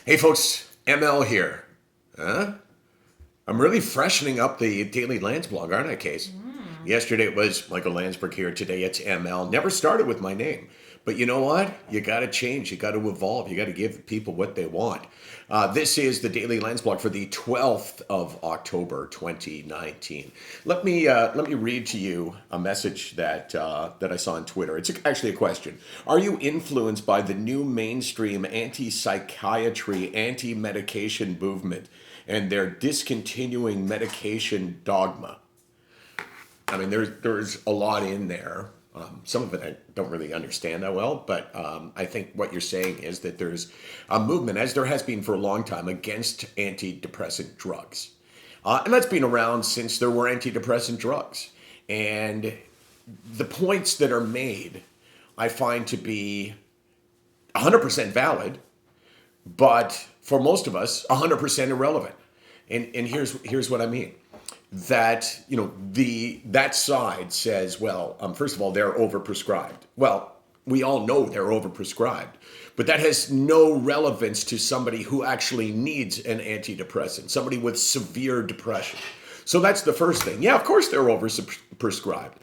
Hey folks, ML here. Huh? I'm really freshening up the daily Landsblog, aren't I, Case? Yesterday it was Michael Landsberg here. Today it's ML. Never started with my name. But you know what? You got to change. You got to evolve. You got to give people what they want. This is the daily Landsblog for the 12th of October, 2019. Let me read to you a message that I saw on Twitter. It's actually a question. Are you influenced by the new mainstream anti-psychiatry, anti-medication movement and their discontinuing medication dogma? I mean, there's a lot in there. Some of it I don't really understand that well, but I think what you're saying is that there's a movement, as there has been for a long time, against antidepressant drugs. And that's been around since there were antidepressant drugs. And the points that are made, I find to be 100% valid, but for most of us, 100% irrelevant. And here's what I mean. That that side says, well, first of all, they're overprescribed. Well, we all know they're overprescribed, but that has no relevance to somebody who actually needs an antidepressant, somebody with severe depression. So that's the first thing. Yeah, of course they're overprescribed.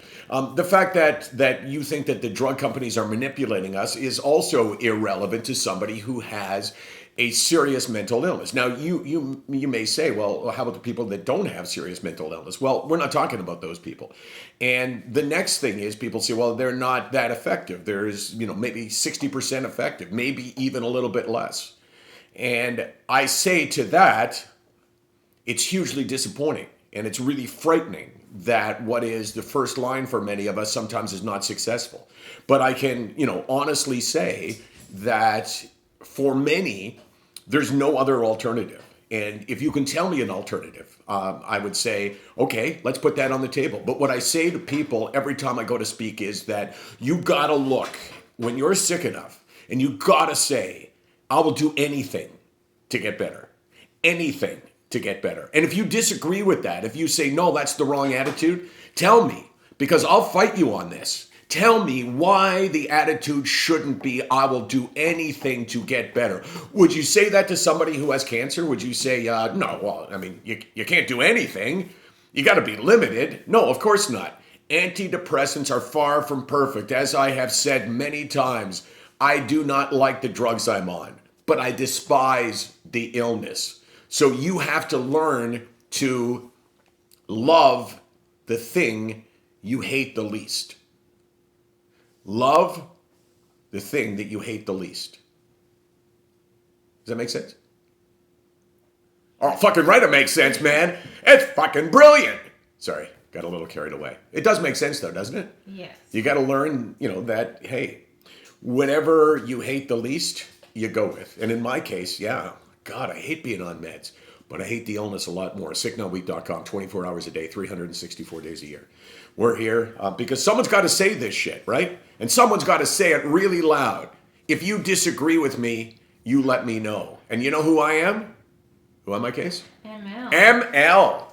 The fact that you think that the drug companies are manipulating us is also irrelevant to somebody who has a serious mental illness. Now, you may say, well, how about the people that don't have serious mental illness? Well, we're not talking about those people. And the next thing is people say, well, they're not that effective. There's, maybe 60% effective, maybe even a little bit less. And I say to that, it's hugely disappointing. And it's really frightening that what is the first line for many of us sometimes is not successful. But I can, honestly say that for many, there's no other alternative. And if you can tell me an alternative, I would say, okay, let's put that on the table. But what I say to people every time I go to speak is that you gotta look when you're sick enough and you gotta say, I will do anything to get better. Anything to get better. And if you disagree with that, if you say, no, that's the wrong attitude, tell me, because I'll fight you on this. Tell me why the attitude shouldn't be, I will do anything to get better. Would you say that to somebody who has cancer? Would you say, no, well, I mean, you can't do anything. You got to be limited. No, of course not. Antidepressants are far from perfect. As I have said many times, I do not like the drugs I'm on, but I despise the illness. So you have to learn to love the thing you hate the least. Love the thing that you hate the least. Does that make sense? Oh, fucking right, it makes sense, man. It's fucking brilliant. Sorry, got a little carried away. It does make sense, though, doesn't it? Yes. You got to learn, that, hey, whatever you hate the least, you go with. And in my case, yeah, God, I hate being on meds. But I hate the illness a lot more. SickNotWeak.com, 24 hours a day, 364 days a year. We're here because someone's got to say this shit, right? And someone's got to say it really loud. If you disagree with me, you let me know. And you know who I am? Who am I, Case? ML. ML.